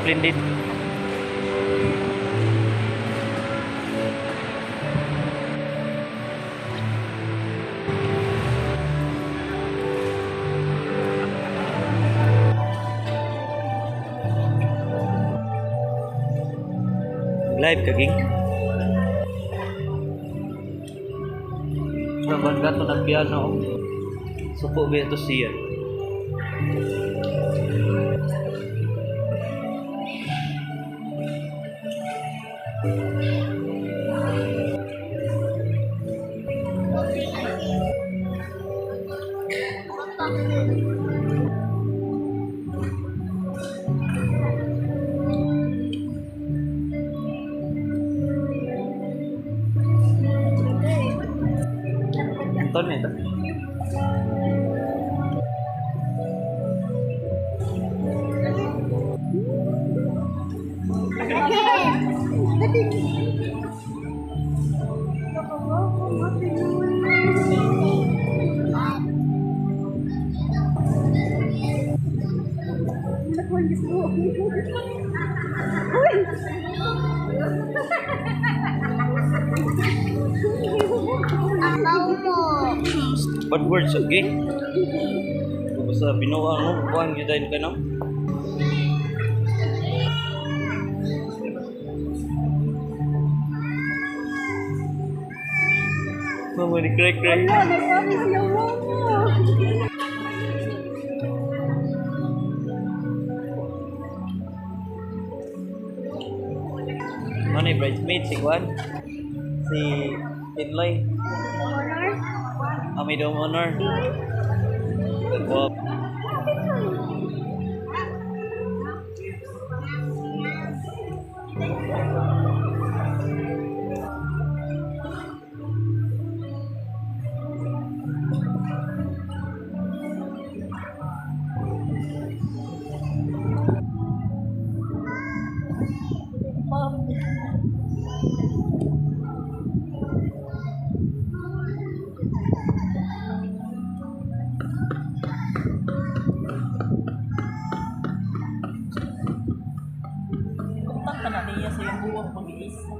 airplane din. Live kaging. Sabang gato ng piano. Supo ba ito siya? Anton ito. Bad words, okay? Basta binuang mo, buang yun dahil ka no? Mama ni cry. Mana yung bridesmaid? Si Juan? Si Inloy? May dome honor. Wow. Sa yung buwang pag-iisa.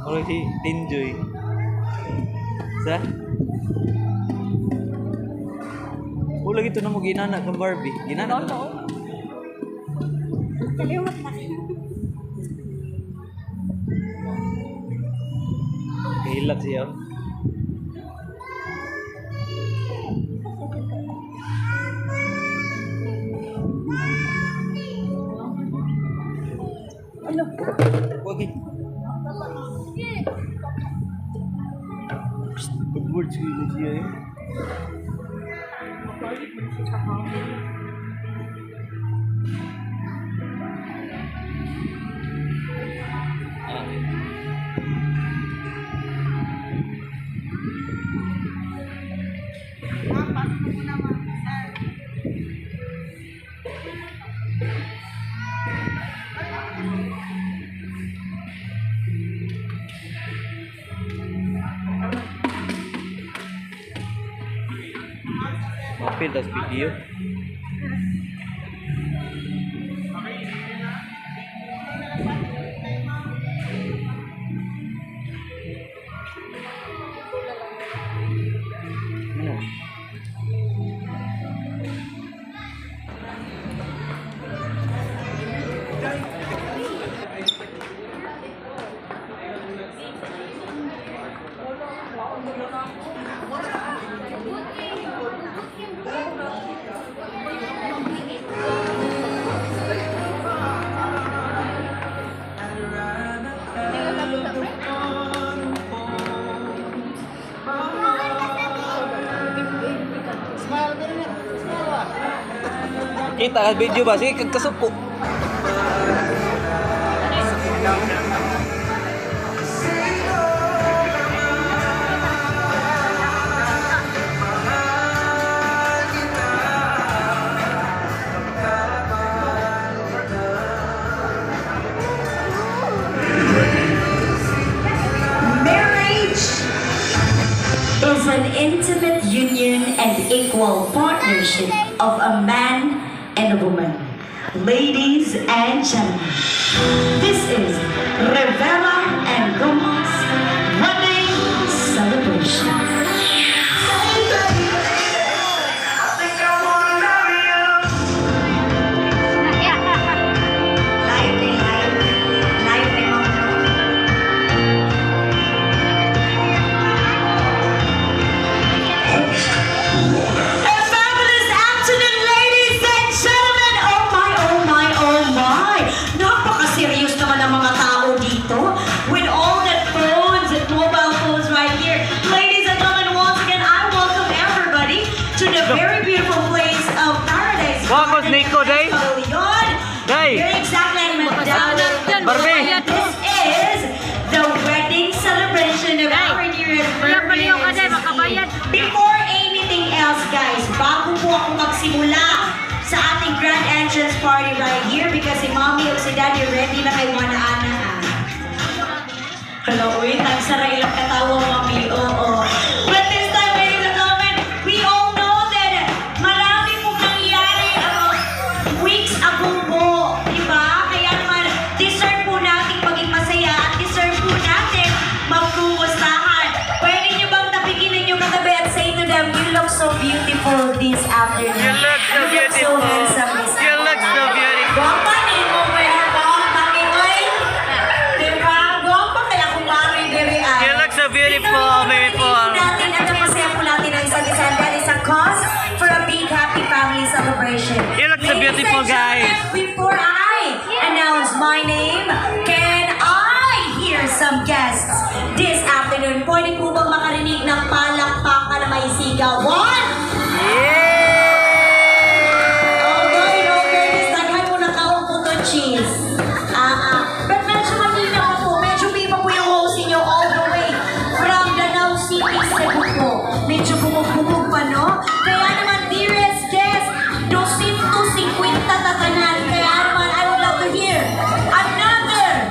Oh, si Tinjoy. Sa? Lagi ito na mo ginana kang Barbie. Ginana ka. Kalimat na. Hilak siya. Ano? Okay. Good words siya eh. Mapil das video. Kita ka video ba? Sige, kagkasupo. intimate union and equal partnership of a man and a woman. Ladies and gentlemen, this is Rivera and Roma's wedding celebration. Vamos, Nico, day. Day. You're exactly Madam. Barbie. This is the wedding celebration of our dearest Before anything else, guys, bago po ako magsimula sa ating grand entrance party right here because si Mommy o si Daddy ready na kay Ana. Hello, uy, nagsaray lang katawa, Mommy. Oo. But this time, ladies and gentlemen, we all know that marami pong nangyari weeks ago po, di ba? Kaya naman, deserve po natin maging masaya at deserve po natin magkumustahan. Pwede nyo bang tapikin ninyo katabi at say to them, you look so beautiful this afternoon. You look so beautiful. So handsome this You look so beautiful. Gwapa ni mo ba yung bakit di ba? Gwapa kaya kumari diri ay. You look so beautiful, beautiful. Natin at napasaya po natin ang isa't isa. That is a cause for a big happy family celebration. You look so Ladies beautiful, and guys. gentlemen, before I announce my name, can I hear some guests this afternoon? Pwede po bang makarinig ng palakpakan na may sigaw? One! Okay, daghan mo na kaong puto cheese. But medyo malinaw po, medyo iba po yung host niyo all the way from Danau City, Cebu po. Medyo bumug-bumug pa, no? Kaya naman, dearest guest, 250 tatanan. Kaya naman, I would love to hear another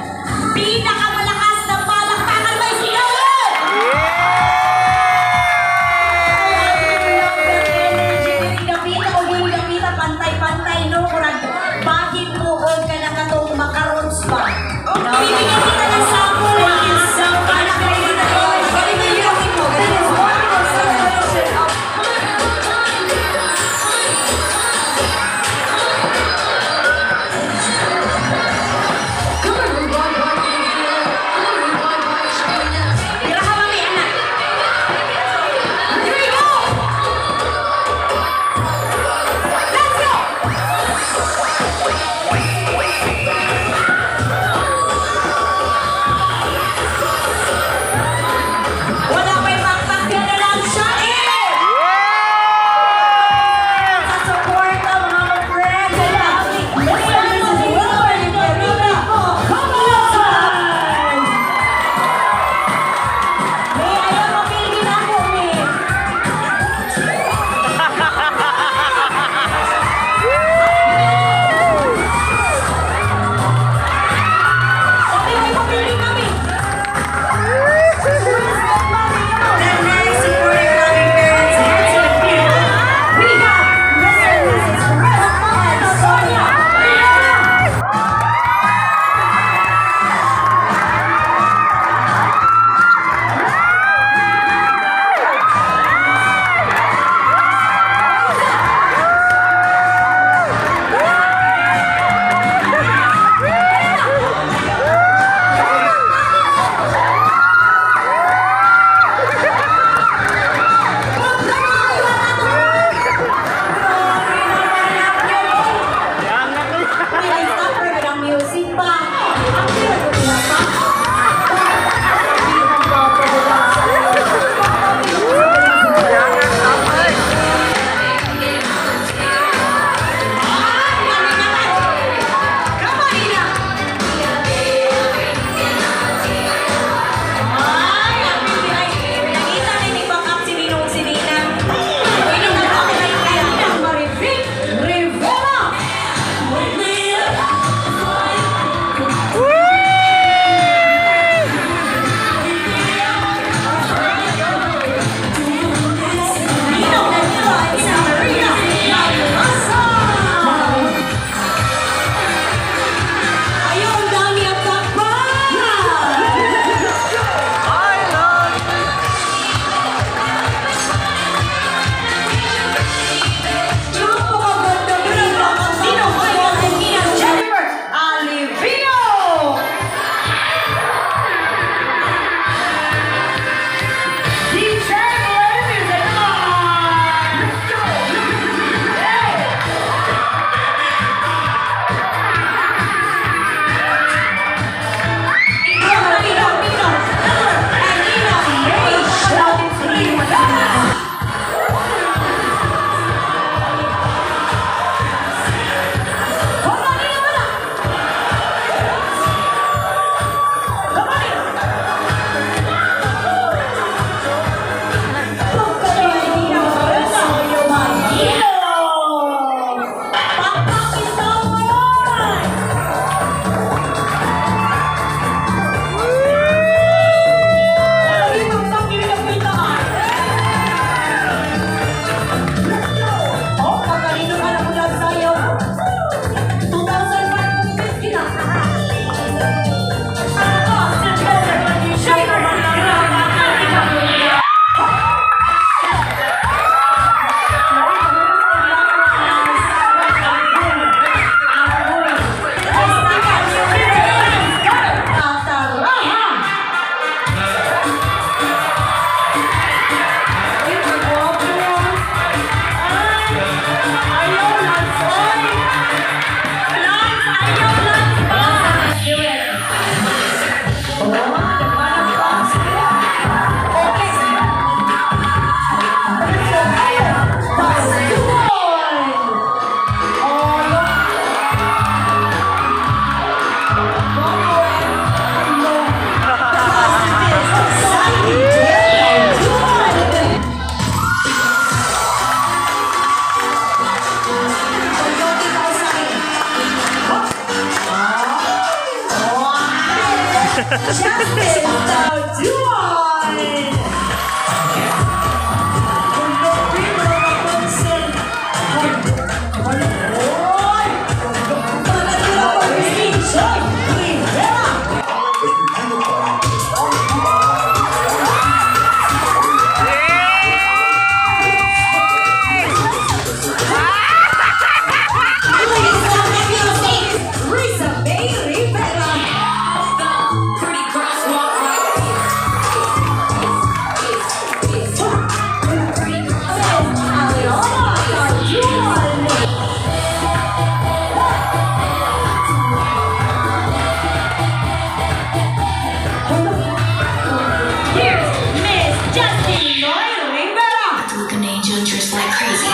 Here's Miss Justin Noel Rivera. Look an angel dressed like crazy.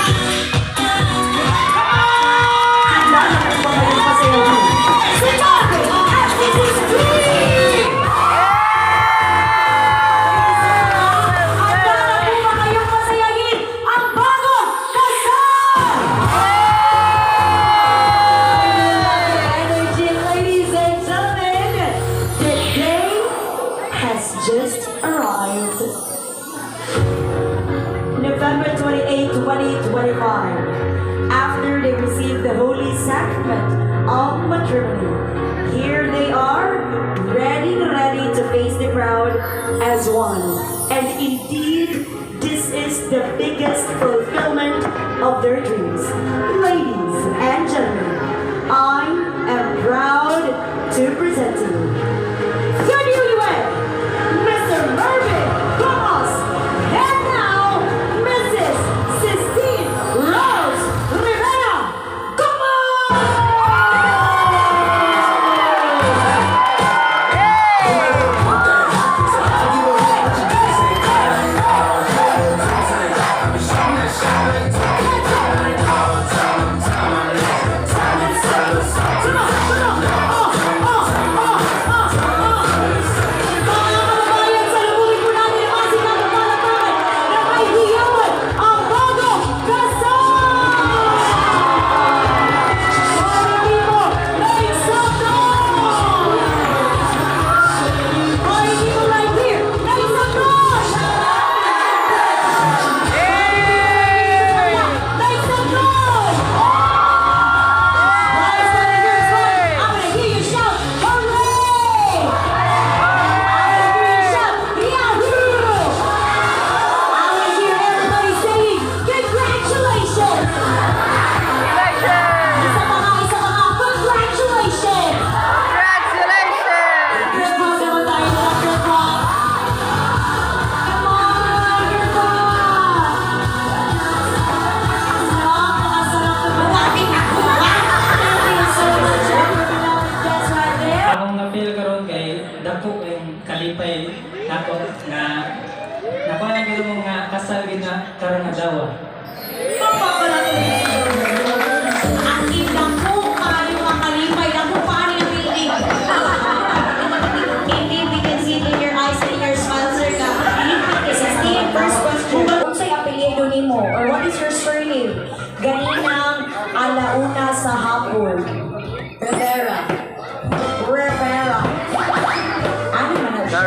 Handa na kayo ba ngayong pasayahin? Si Bobby at Mrs. Green! Handa na po ba ngayong pasayahin ang bagong kasal? Energy, ladies and gentlemen, the day has just arrived. November 28, 2025. After they received the holy sacrament of matrimony, here they are, ready to face the crowd as one. And indeed, this is the biggest fulfillment of their dreams. Ladies and gentlemen, I am proud to present to you the newlywed, Mr. Mervin Ramos, and now Mrs. Sistine Rose Rivera. Come on! dako yung kalipay nako nga nakuha na gito mo nga kasal gina karon nga dawa. Ang indang po kayo ang kalipay na po paano yung building. Indeed, we can see it in your eyes and your smile, sir. This is the first question. Kung sa'y apelyido ni mo, or what is your surname? Ganinang alauna sa hapon. Rivera. Rivera. Ano man na siya?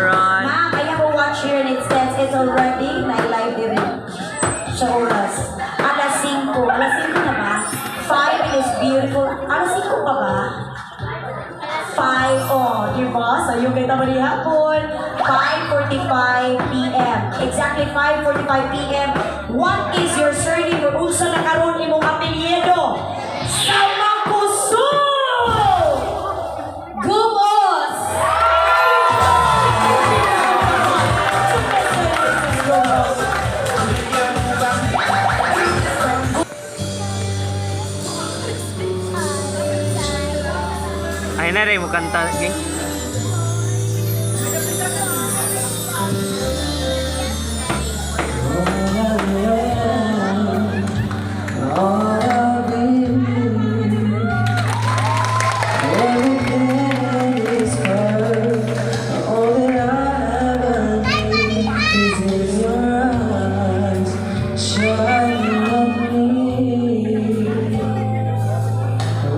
Ma'am, I have a watch here and it says it's already live din sa oras. Alas 5. Alas 5 na ba? 5 is beautiful. Alas 5 pa ba? 5, oh, diba? So yung kita mali hapon, 5:45 p.m. Exactly 5:45 p.m. What is your surname or unsa na karon imong apelyido? Sa Makuso! Gumos! Ay na rin mo kanta, Ging.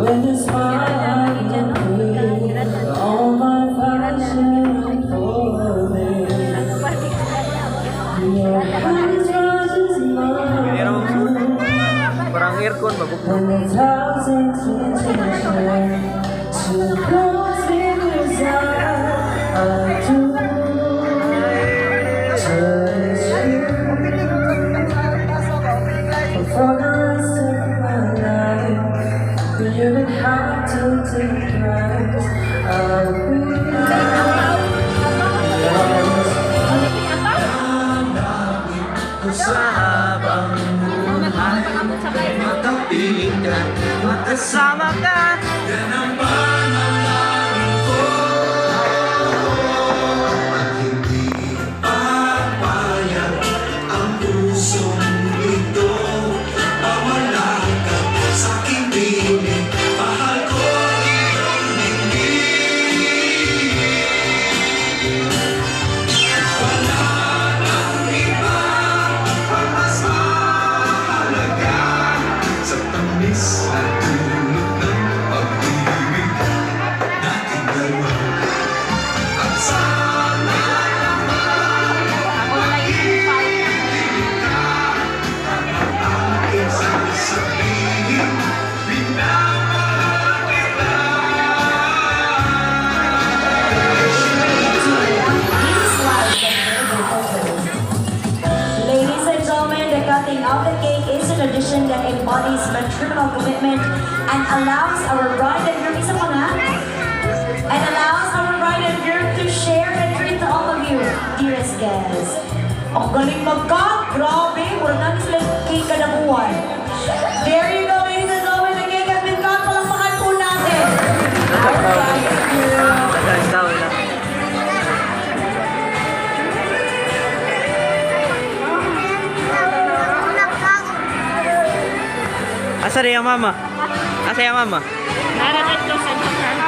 When the smile on of commitment and allows our bride and groom isa pa nga, and allows our bride and groom to share and treat to all of you, dearest guests. Ang galing magka, grabe, wala namin sila cake kalabuan. There you go, ladies and gentlemen, the cake has been cut, palakpakan po natin. Our bride and groom. Asa rin yung mama? Asa yung mama?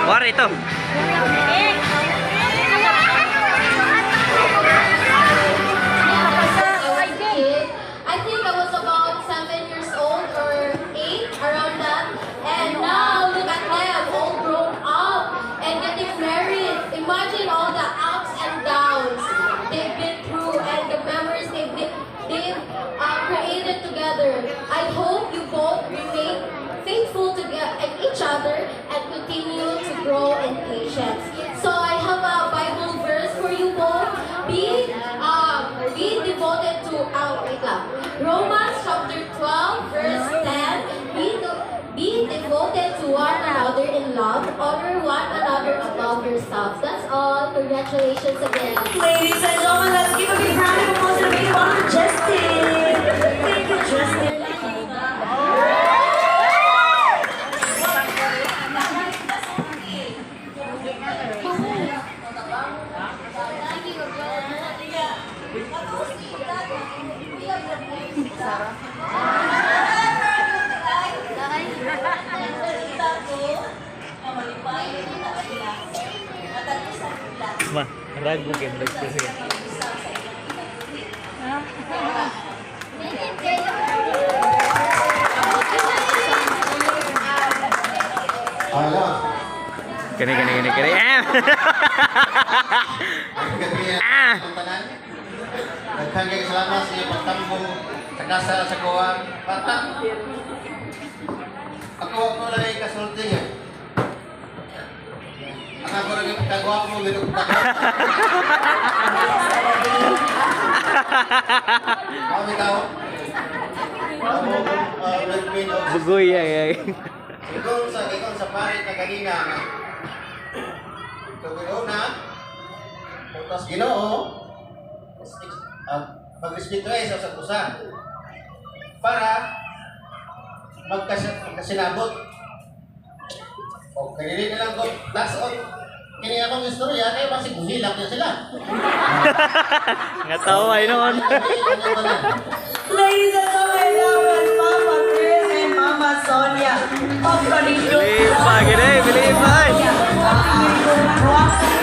Wari ito. I think I was about 7 years old or 8, around that. And now, look at them, all grown up and getting married. Imagine all the ups and downs they've been through and the memories they've created together. I hope you both remain faithful to each other and continue to grow in patience. So I have a Bible verse for you both. Be devoted to Romans chapter 12 verse 10. Be devoted to one another in love. Honor one another above yourselves. That's all. Congratulations again. Ladies and gentlemen, let's give a big round of applause to the maid of honor, Justin. Thank you, Justin. Ma, ragu game nag-press. Kini. Daghang kay salamat sa iyong pagtambong sa kasa sa kuwan. Bata. Ako lang ay kasulti niya. Ako lang ay pagkagwa mo, minug Kami tao. Bugoy ya. Ikon sa pare na kanina. Ito na. Tapos Ginoo. Mag-respeto ay sa usa para magkasinabot. O kanili na lang ko. That's all. Kini akong istorya kay masig hilak niya sila. Ngatawa noon. Ladies and gentlemen, Mama Chris and Mama Sonia. Believe pa, gini, believe pa.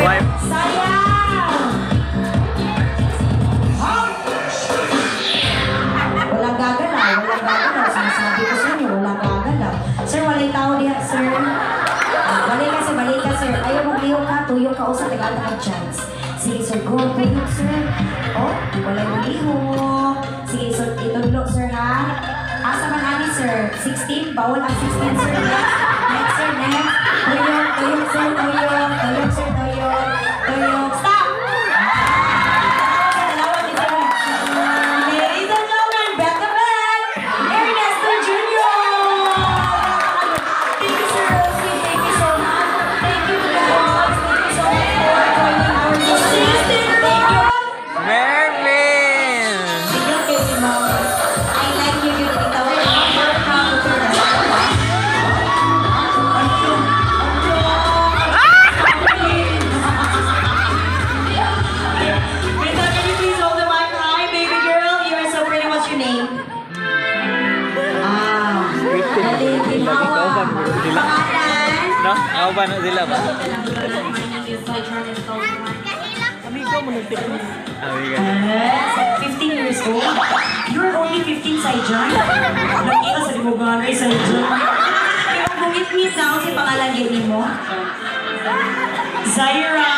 Wipe. Sayang! Walang gagalaw. Sinasabi ko sa inyo, walang gagalaw. Sir, walay tao diha, sir. Balik ka, sir. Ayaw maglihok ka, tuyok ka o sa tagala ka chance. Sige, sir, go, tuyok, sir. Oh, walay maglihok. Sige, sir, itudlo, sir, ha? Asa man ani, sir? 16? Bawal ang 16, sir. Next, sir, next. Tuyok, sir, tuyok. Tuyok, sir, tuyok. Tuyok. Stop! Ladies and gentlemen, back to back, Ernesto Jr. Thank you, Sir Rosie. Thank you so much. Thank you, guys. Thank you so much for joining our meeting. Thank you. Mervin! Bigyan kayo si Mom. I like you, good ikaw. Rita, can you please hold the mic? Hi, baby girl. You are so pretty. What's your name? Ginawa. Pangalan? No? Ako ba na sila ba? Amiga. 15 years old? You're only 15, Saijan? Nakita sa limuganay, Saijan. Kaya bungit-ngit na ako si pangalan yun mo. Zaira!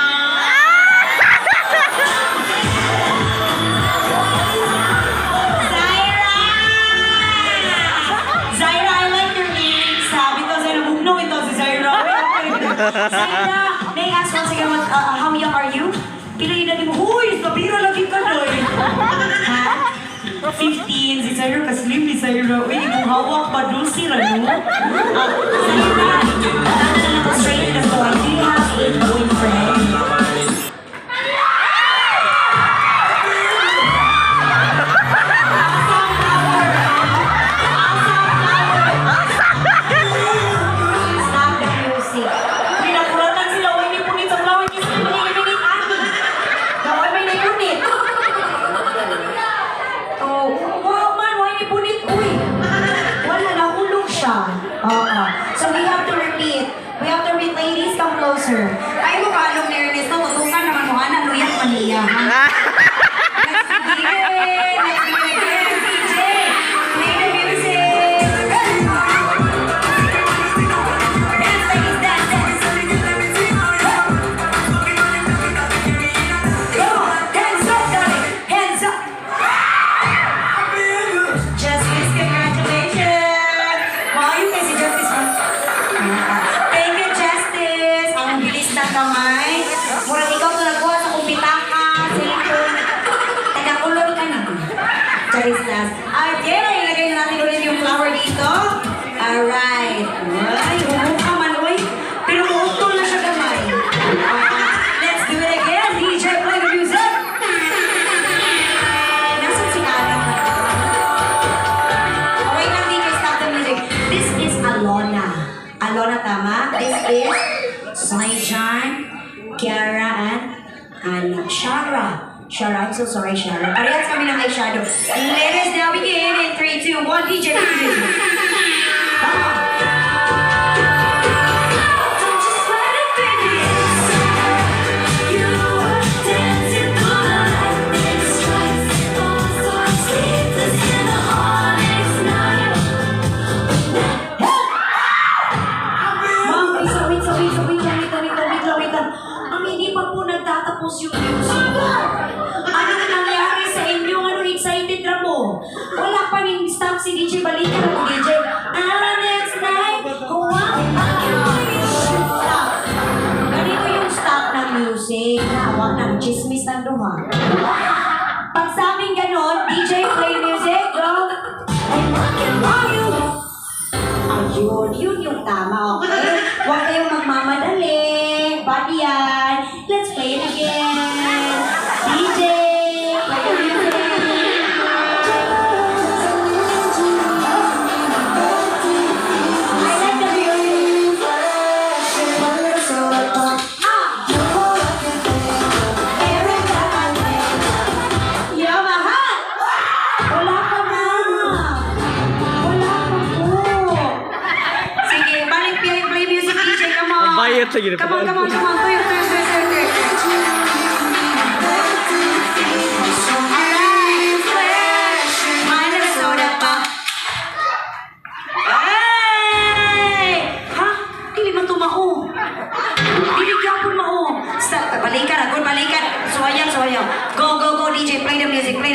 Zaira, I like your name. Sabi ko sa'yo, nabugnaw ito si Zaira. Zaira, may I ask once again, how young are you? Pila yun natin mo, huy, sabira lagi ka doy. Ha? 15 15, si Sarah ka-slim ni Sarah. Uy, kung hawak pa doon si Rano. Sarah, tanda na ako straight to the point. Do you have a boyfriend? Stop the music. Pinakuratan sila, uy, may punit sa flower kiss. May Gawin may napunit. Oh, wow man, why may punit? Uy, wala, nahulog siya. Oo. So we have to repeat. We have to repeat, ladies, come closer. Ay mo ka, anong nearness na, tutukan naman mo, anak, luyat maniya. Let's begin. Let's begin. DJ, play the music. Dance, ladies, dance, dance. Go on, hands up, darling, hands up. Justice, congratulations. Wow, you guys, si Justice. Thank you, Justice. Ang bilis na kamay. Murag ikaw ito nagkuha sa kumpitaka, cellphone. Taga-kulon ka na. Charistas. Okay, ilagay na natin ulit yung flower dito. Alright. Ay, humok ka man, uy. Pero muutol na siya gamay. Let's do it again. DJ, play the music. Nasaan si Adam? Oh, wait lang, DJ, stop the music. This is Alona. Alona, tama? This is Saijan, Kiara, and Shara. Shara, I'm so sorry, Shara. Parehas kami ng eyeshadow. Let us now begin in 3, 2, 1. DJ, play the music. Come on. Ma'am, wait lang. Ang hindi pa po nagtatapos yung music. Ano nangyari sa inyo? Ano excited na mo? Wala pa rin stop si DJ. Balikan ako, DJ. Next night. Stop. Ganito yung stop ng music. Nawag ng chismis ng duha. Pag sa amin ganon, DJ play music, go. Ayun, yun yung tama, okay? Huwag kayong magmamadali. Body yan. Let's play it again. DJ, play the music. I like the music. Yamaha! Wala ka na. Wala ka po. Sige, balik play music, DJ. Come on. Bayad sa gina. Come on. Tuyo. Alright. Minor soda pa. Hey! Ha? Dili man tumao. Dili gyapon mao. Stop. Balikan. Suwayan. Go, DJ. Play the music. Go.